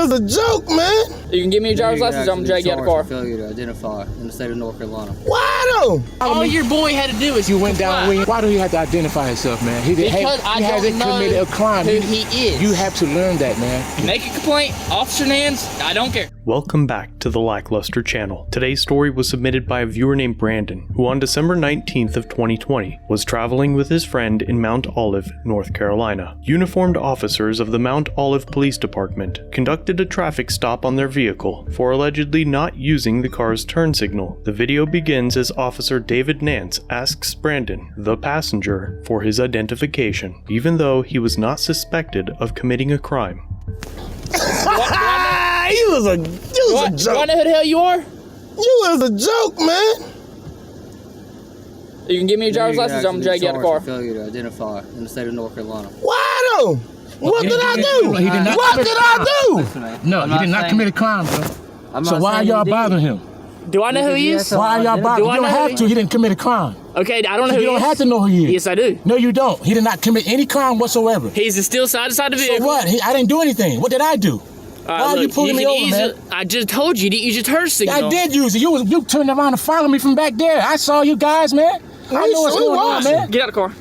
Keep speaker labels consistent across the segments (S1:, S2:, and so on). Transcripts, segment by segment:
S1: is a joke, man.
S2: You can give me your driver's license, I'm gonna drag you out of the car.
S3: Failure to identify in the state of North Carolina.
S1: Why though?
S2: All your boy had to do is
S4: You went down. Why do you have to identify himself, man? He hasn't committed a crime.
S2: Who he is.
S4: You have to learn that, man.
S2: Make a complaint, Officer Nance. I don't care.
S5: Welcome back to the Lackluster channel. Today's story was submitted by a viewer named Brandon, who on December 19th of 2020 was traveling with his friend in Mount Olive, North Carolina. Uniformed officers of the Mount Olive Police Department conducted a traffic stop on their vehicle for allegedly not using the car's turn signal. The video begins as Officer David Nance asks Brandon, the passenger, for his identification, even though he was not suspected of committing a crime.
S1: You was a joke.
S2: Do I know who the hell you are?
S1: You was a joke, man.
S2: You can give me your driver's license, I'm gonna drag you out of the car.
S3: Failure to identify in the state of North Carolina.
S1: Why though? What did I do?
S4: He did not
S1: What
S4: commit
S1: did
S4: a crime.
S1: I do?
S3: Listen, man.
S4: No,
S3: I'm
S4: he did not
S3: saying-
S4: commit a crime, bro.
S3: I'm
S4: So
S3: not
S4: why are
S3: saying
S4: y'all
S3: he did.
S4: bothering him?
S2: Do I know who he is?
S4: Why are y'all bothering?
S2: I
S4: You don't
S2: know
S4: have
S2: who
S4: to. He didn't commit a crime.
S2: Okay, I don't know who
S4: You
S2: he
S4: don't
S2: is.
S4: have to know who he is.
S2: Yes, I do.
S4: No, you don't. He did not commit any crime whatsoever.
S2: He's still side to side the
S4: So
S2: vehicle.
S4: what? I didn't do anything. What did I do? Why are you pulling me over, man?
S2: I just told you to use your turn signal.
S4: I did use it. You turned around and followed me from back there. I saw you guys, man. I know what's going on, man.
S2: Get out of the car.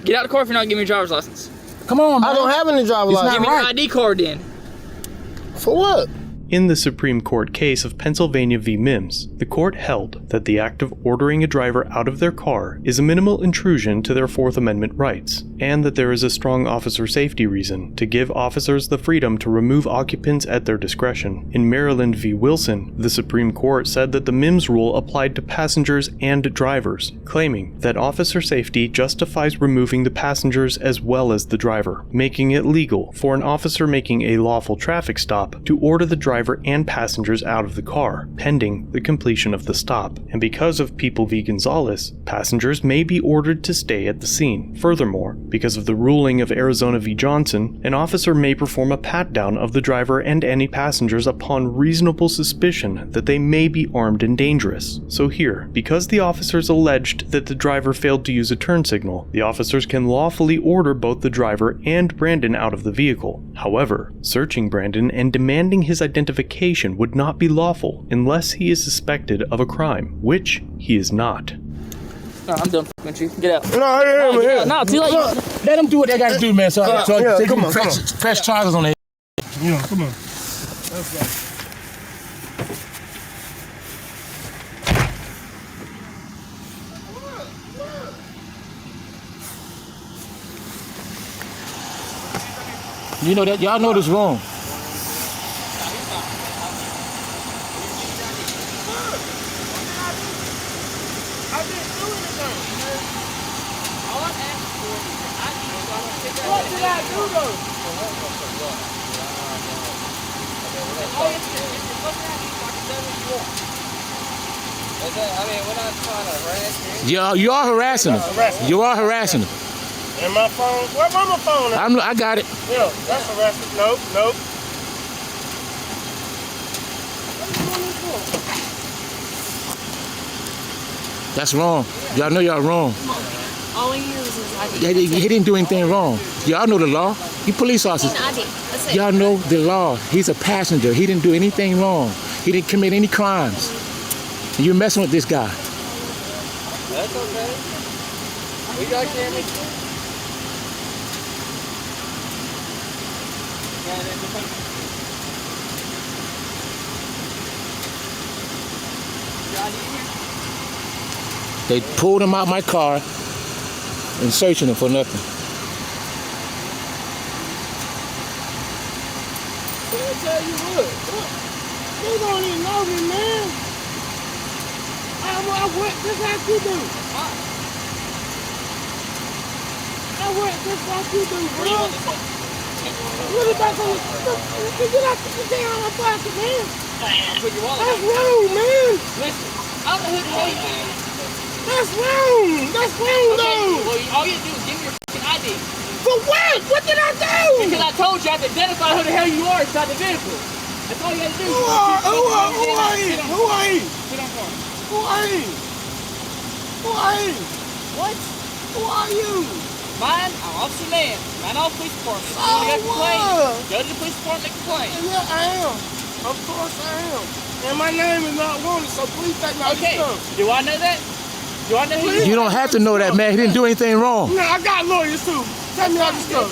S2: Get out of the car if you're not giving me your driver's license.
S4: Come on, man.
S1: I don't have any driver's
S4: It's not
S1: license.
S2: Give me your
S4: right.
S2: ID card then.
S1: For what?
S5: In the Supreme Court case of Pennsylvania v. Mims, the court held that the act of ordering a driver out of their car is a minimal intrusion to their Fourth Amendment rights, and that there is a strong officer safety reason to give officers the freedom to remove occupants at their discretion. In Maryland v. Wilson, the Supreme Court said that the Mims rule applied to passengers and drivers, claiming that officer safety justifies removing the passengers as well as the driver, making it legal for an officer making a lawful traffic stop to order the driver and passengers out of the car, pending the completion of the stop. And because of People v. Gonzalez, passengers may be ordered to stay at the scene. Furthermore, because of the ruling of Arizona v. Johnson, an officer may perform a pat-down of the driver and any passengers upon reasonable suspicion that they may be armed and dangerous. So here, because the officers alleged that the driver failed to use a turn signal, the officers can lawfully order both the driver and Brandon out of the vehicle. However, searching Brandon and demanding his identification would not be lawful unless he is suspected of a crime, which he is not.
S2: No, I'm done fucking with you. Get out.
S1: No,
S2: Too late.
S4: Let them do what they got to do, man. So
S1: yeah,
S4: they
S1: come
S4: can
S1: on,
S4: press charges on it.
S1: Yeah, come on. Let's go.
S4: You know that y'all know this wrong.
S2: What did I do though?
S4: You are harassing him. You are harassing him.
S1: And my phone, where's my phone at?
S4: I got it.
S1: Yeah, that's harassment. Nope.
S4: That's wrong. Y'all know y'all wrong.
S6: All he uses is ID.
S4: He didn't do anything wrong. Y'all know the law. You police officers.
S6: ID. That's it.
S4: Y'all know the law. He's a passenger. He didn't do anything wrong. He didn't commit any crimes. And you're messing with this guy.
S3: That's okay. We got cameras.
S4: They pulled him out my car and searching him for nothing.
S1: I tell you what, they don't even know me, man. I went just like you do. I went just like you do, bro. What about the get out the thing on my pocket, man? That's wrong, man.
S2: Listen, I don't know who the hell you are.
S1: That's wrong. That's wrong, though.
S2: Well, all you have to do is give me your fucking ID.
S1: For what? What did I do?
S2: Because I told you I have to identify who the hell you are inside the vehicle. That's all you have to do.
S1: Who are you? Who are you?
S2: Sit on car.
S1: Who are you? Who are you?
S2: What?
S1: Who are you?
S2: Mine, I'm Officer Nance. Right off police department. If you want to go complain, go to the police department and complain.
S1: Yeah, I am. Of course I am. And my name is not wanted, so please take my stuff.
S2: Do I know that? Do I know who
S4: You don't have to know that, man. He didn't do anything wrong.
S1: No, I got lawyers too. Take me out the stuff.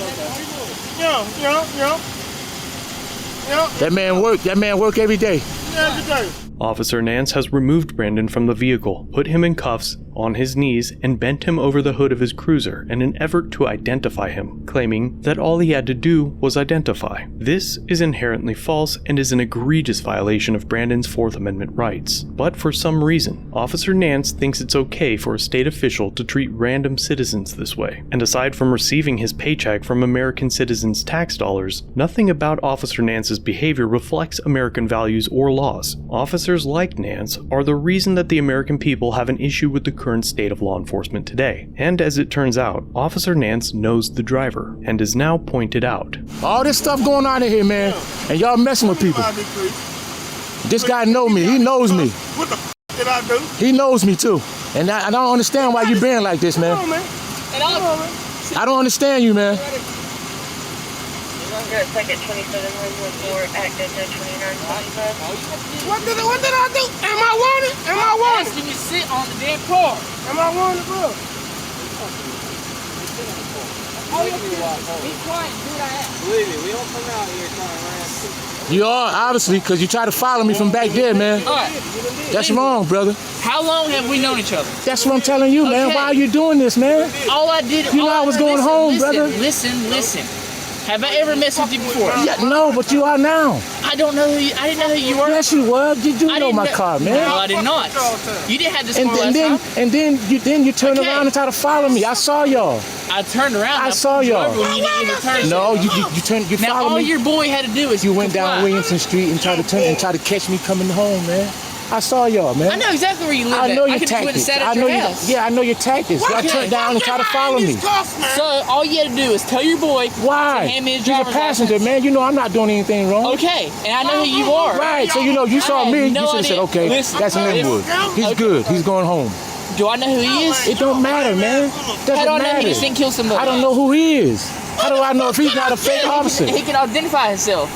S1: Yeah.
S4: That man work every day.
S1: Yeah, every day.
S5: Officer Nance has removed Brandon from the vehicle, put him in cuffs, on his knees, and bent him over the hood of his cruiser in an effort to identify him, claiming that all he had to do was identify. This is inherently false and is an egregious violation of Brandon's Fourth Amendment rights. But for some reason, Officer Nance thinks it's okay for a state official to treat random citizens this way. And aside from receiving his paycheck from American citizens' tax dollars, nothing about Officer Nance's behavior reflects American values or laws. Officers like Nance are the reason that the American people have an issue with the current state of law enforcement today. And as it turns out, Officer Nance knows the driver and is now pointed out.
S4: All this stuff going on in here, man, and y'all messing with people. This guy know me. He knows me.
S1: What the f did I do?
S4: He knows me too. And I don't understand why you being like this, man. I don't understand you, man.
S7: Second 2714, active 2925.
S1: What did I do? Am I wanted? Am I wanted?
S2: asking you to sit on the damn car.
S1: Am I wanted, bro?
S2: Be quiet and do what I ask.
S3: Believe me, we don't come out here trying to harass people.
S4: You are, obviously, because you try to follow me from back there, man.
S2: All right.
S4: That's wrong, brother.
S2: How long have we known each other?
S4: That's what I'm telling you, man.
S2: Okay.
S4: Why are you doing this, man?
S2: All I did...
S4: You know I was going home, brother.
S2: Listen. Have I ever messed with you before?
S4: Yeah, no, but you are now.
S2: I don't know who you... I didn't know who you were.
S4: Yes, you were. You do know my car, man.
S2: No, I did not. You didn't have this car last time.
S4: And then you turn around and try to follow me. I saw y'all.
S2: I turned around.
S4: I saw y'all. No, you
S2: Now
S4: followed
S2: all
S4: me.
S2: your boy had to do is
S4: You went down Williamson Street and tried to catch me coming home, man. I saw y'all, man.
S2: I know exactly where you live
S4: I know
S2: at.
S4: your
S2: I could just went and
S4: tactics.
S2: sat
S4: I
S2: at
S4: know
S2: your house.
S4: I know your tactics. Y'all turned down and tried to follow me.
S2: So all you had to do is tell your boy
S4: Why?
S2: to hand me his
S4: He's a
S2: driver's
S4: passenger,
S2: license.
S4: man. You know I'm not doing anything wrong.
S2: Okay, and I know who you are.
S4: Right, so you saw
S2: I
S4: me,
S2: had
S4: you
S2: no
S4: should have said,
S2: idea.
S4: okay,
S2: Listen,
S4: that's Linwood. He's good. He's going home.
S2: Do I know who he is?
S4: It don't matter, man.
S2: How
S4: Doesn't
S2: do I know
S4: matter.
S2: he just didn't kill somebody?
S4: I don't know who he is. How do I know if he's not a fake officer?
S2: He can identify himself.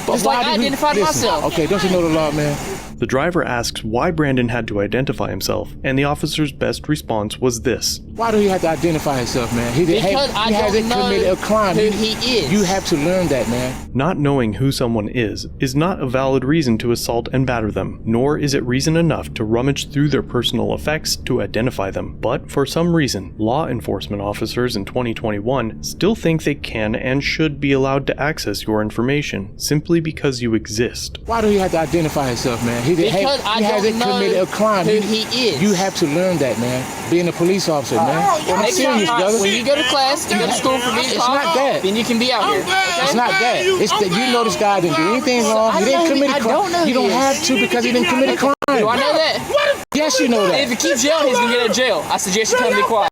S4: But
S2: Just like
S4: why
S2: I
S4: did he-
S2: identified
S4: listen,
S2: myself.
S4: Okay, don't you know the law, man?
S5: The driver asks why Brandon had to identify himself, and the officer's best response was this.
S4: Why do he have to identify himself, man? He
S2: Because I
S4: hasn't
S2: don't know
S4: committed a crime.
S2: who he is.
S4: You have to learn that, man.
S5: Not knowing who someone is not a valid reason to assault and batter them, nor is it reason enough to rummage through their personal effects to identify them. But for some reason, law enforcement officers in 2021 still think they can and should be allowed to access your information simply because you exist.
S4: Why do he have to identify himself, man? He
S2: Because I
S4: hasn't
S2: don't know
S4: committed a crime.
S2: who he is.
S4: You have to learn that, man. Being a police officer, man. I'm
S2: Next
S4: serious,
S2: time,
S4: brother.
S2: when you go to class, you go to school for being a
S4: It's
S2: cop,
S4: not that.
S2: then you can be out here.
S4: It's not that. It's that you know this guy didn't do anything wrong. He didn't commit a
S2: I
S4: crime.
S2: don't know
S4: You
S2: who
S4: don't
S2: he is.
S4: have to because he didn't commit a crime.
S2: Do I know that?
S4: Yes, you know
S2: And
S4: that.
S2: if he keeps yelling, he's gonna get out of jail. I suggest you come be quiet.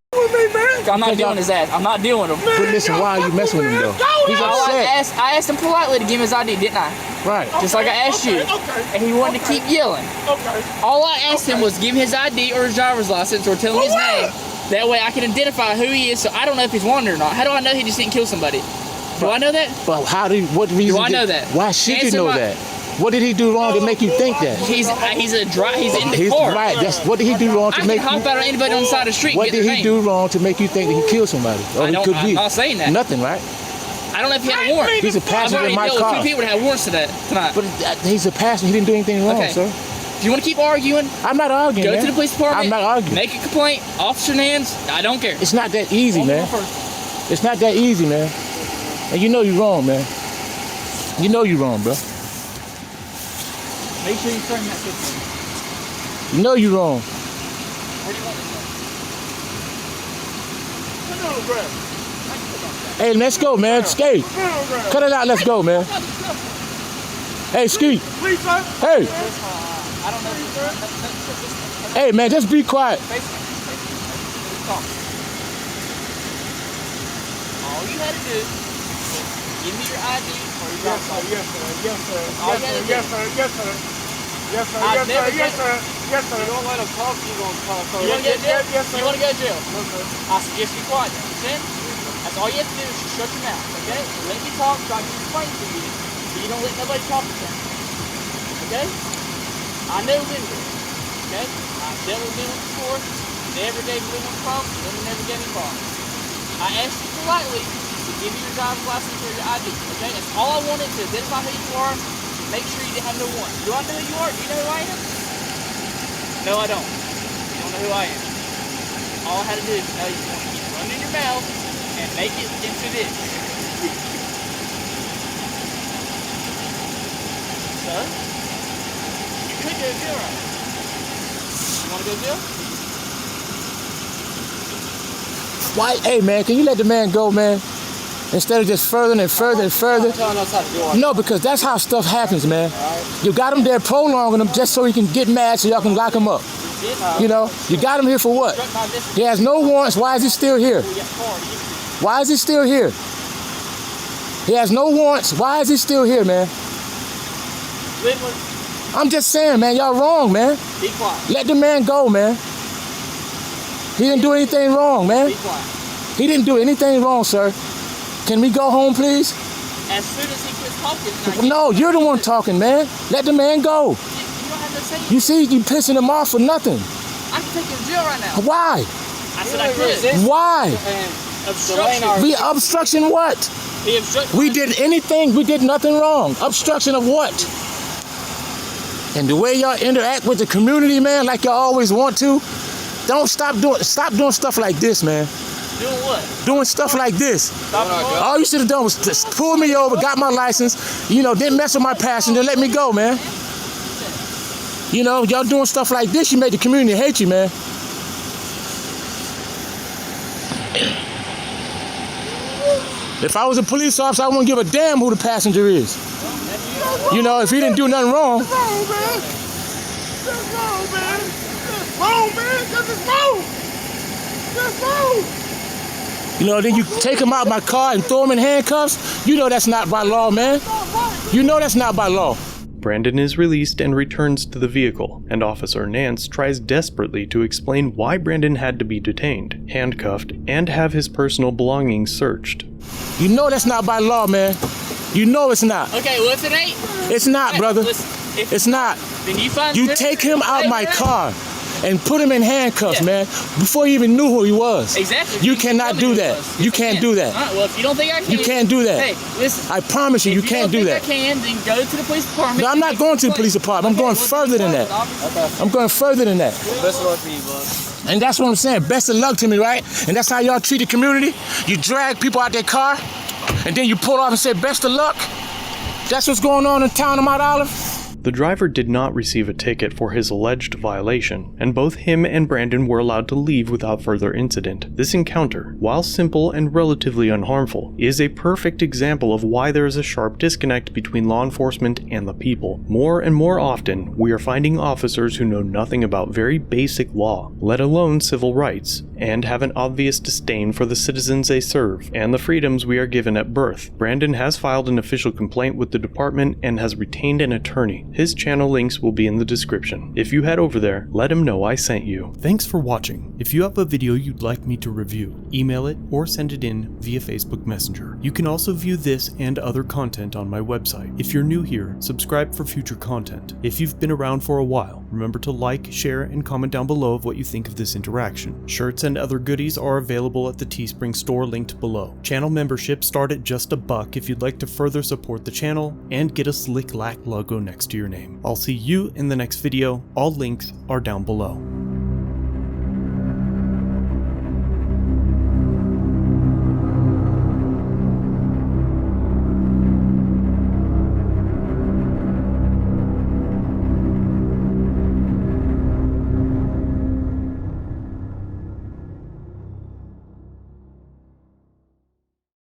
S2: I'm not dealing his ass. I'm not dealing with him.
S4: But listen, why are you messing with him, though? He's upset.
S2: I asked him politely to give him his ID, didn't I?
S4: Right.
S2: Just like I asked you. And he wanted to keep yelling. All I asked him was give him his ID or his driver's license or tell him his name. That way I can identify who he is, so I don't know if he's wanted or not. How do I know he just didn't kill somebody? Do I know that?
S4: But what reason?
S2: Do I know that?
S4: Why should you
S2: Answer
S4: know
S2: my-
S4: that? What did he do wrong to make you think that?
S2: He's in the car.
S4: Right. What did he do wrong
S2: I
S4: to
S2: can
S4: make
S2: hop
S4: you?
S2: out on anybody on the side of the street
S4: What
S2: and get
S4: did
S2: their
S4: he
S2: name.
S4: do wrong to make you think that he killed somebody? Or he could
S2: I'm
S4: be?
S2: not saying that.
S4: Nothing, right?
S2: I don't know if he had a warrant.
S4: He's a passenger
S2: I've already
S4: in my
S2: dealt
S4: car.
S2: with 2 people that had warrants tonight.
S4: But he's a passenger. He didn't do anything wrong,
S2: Okay.
S4: sir.
S2: If you want to keep arguing,
S4: I'm not arguing,
S2: go
S4: man.
S2: to the police department.
S4: I'm not arguing.
S2: Make a complaint. Officer Nance, I don't care.
S4: It's not that easy, man. It's not that easy, man. And you know you're wrong, man. You know you're wrong, bro.
S2: Make sure you turn that picture.
S4: You know you're wrong. Hey, let's go, man. Skate. Cut it out. Let's go, man. Hey, Skeet.
S1: Please, sir.
S4: Hey. Hey, man, just be quiet.
S2: All you had to do was give me your ID or your driver's license.
S1: Yes, sir.
S2: All you had to do.
S1: Yes, sir. Yes, sir. Yes, sir.
S2: I've never
S1: Yes, sir. Yes, sir.
S3: Don't let him talk, you gonna talk.
S2: You want to go to jail?
S1: Yes, sir.
S2: You want to go to jail?
S1: No, sir.
S2: I suggest you quiet. Understand? That's all you have to do is just shut your mouth, okay? Let me talk so I can explain to you, so you don't let nobody talk to you. Okay? I know Linda, okay? I've dealt with Linda before, never gave Linda a problem, Linda never gave me problems. I asked you politely to give me your driver's license or your ID, okay? That's all I wanted, to identify who you are, make sure you didn't have no warrant. Do I know who you are? Do you know who I am? No, I don't. You don't know who I am. All I had to do is tell you want to keep running your mouth and make it into this. So, you could go to jail right now. You want to go to jail?
S4: Why? Hey, man, can you let the man go, man? Instead of just further and further and further. No, because that's how stuff happens, man. You got him there prolonging him just so he can get mad so y'all can lock him up. You know, you got him here for what? He has no warrants. Why is he still here? Why is he still here? He has no warrants. Why is he still here, man? I'm just saying, man, y'all wrong, man.
S2: Be quiet.
S4: Let the man go, man. He didn't do anything wrong, man.
S2: Be quiet.
S4: He didn't do anything wrong, sir. Can we go home, please?
S2: As soon as he quits talking,
S4: No, you're the one talking, man. Let the man go.
S2: you don't have no say.
S4: You see, you pissing him off for nothing.
S2: I can take you to jail right now.
S4: Why?
S2: I said I could.
S4: Why?
S2: Obstruction.
S4: We obstruction what?
S2: He obstructed.
S4: We did anything. We did nothing wrong. Obstruction of what? And the way y'all interact with the community, man, like y'all always want to, stop doing stuff like this, man.
S2: Doing what?
S4: Doing stuff like this.
S2: Stop the
S4: All you should have done was just pull me over, got my license, you know, didn't mess with my passenger, let me go, man. You know, y'all doing stuff like this, you make the community hate you, man. If I was a police officer, I wouldn't give a damn who the passenger is. You know, if he didn't do nothing wrong.
S1: That's wrong, man. That's wrong, man. That's wrong, man. That's wrong. That's wrong.
S4: You know, then you take him out of my car and throw him in handcuffs. You know that's not by law, man. You know that's not by law.
S5: Brandon is released and returns to the vehicle, and Officer Nance tries desperately to explain why Brandon had to be detained, handcuffed, and have his personal belongings searched.
S4: You know that's not by law, man. You know it's not.
S2: Okay, well if it ain't,
S4: It's not, brother.
S2: listen, if
S4: It's not.
S2: then you find
S4: You take him out my car and put him in handcuffs, man, before he even knew who he was.
S2: Exactly.
S4: You cannot do that. You can't do that.
S2: All right, well if you don't think I can,
S4: You can't do that.
S2: Hey, listen.
S4: I promise you, you can't do that.
S2: If you don't think I can, then go to the police department.
S4: No, I'm not going to the police department. I'm going further than that. I'm going further than that.
S3: Best of luck to you, bud.
S4: And that's what I'm saying. Best of luck to me, right? And that's how y'all treat the community? You drag people out their car, and then you pull off and say, best of luck? That's what's going on in town of Mount Olive?
S5: The driver did not receive a ticket for his alleged violation, and both him and Brandon were allowed to leave without further incident. This encounter, while simple and relatively unharmful, is a perfect example of why there is a sharp disconnect between law enforcement and the people. More and more often, we are finding officers who know nothing about very basic law, let alone civil rights, and have an obvious disdain for the citizens they serve and the freedoms we are given at birth. Brandon has filed an official complaint with the department and has retained an attorney. His channel links will be in the description. If you head over there, let him know I sent you. Thanks for watching. If you have a video you'd like me to review, email it or send it in via Facebook Messenger. You can also view this and other content on my website. If you're new here, subscribe for future content. If you've been around for a while, remember to like, share, and comment down below of what you think of this interaction. Shirts and other goodies are available at the Teespring store linked below. Channel memberships start at just $1 if you'd like to further support the channel and get a slick lack logo next to your name. I'll see you in the next video. All links are down below.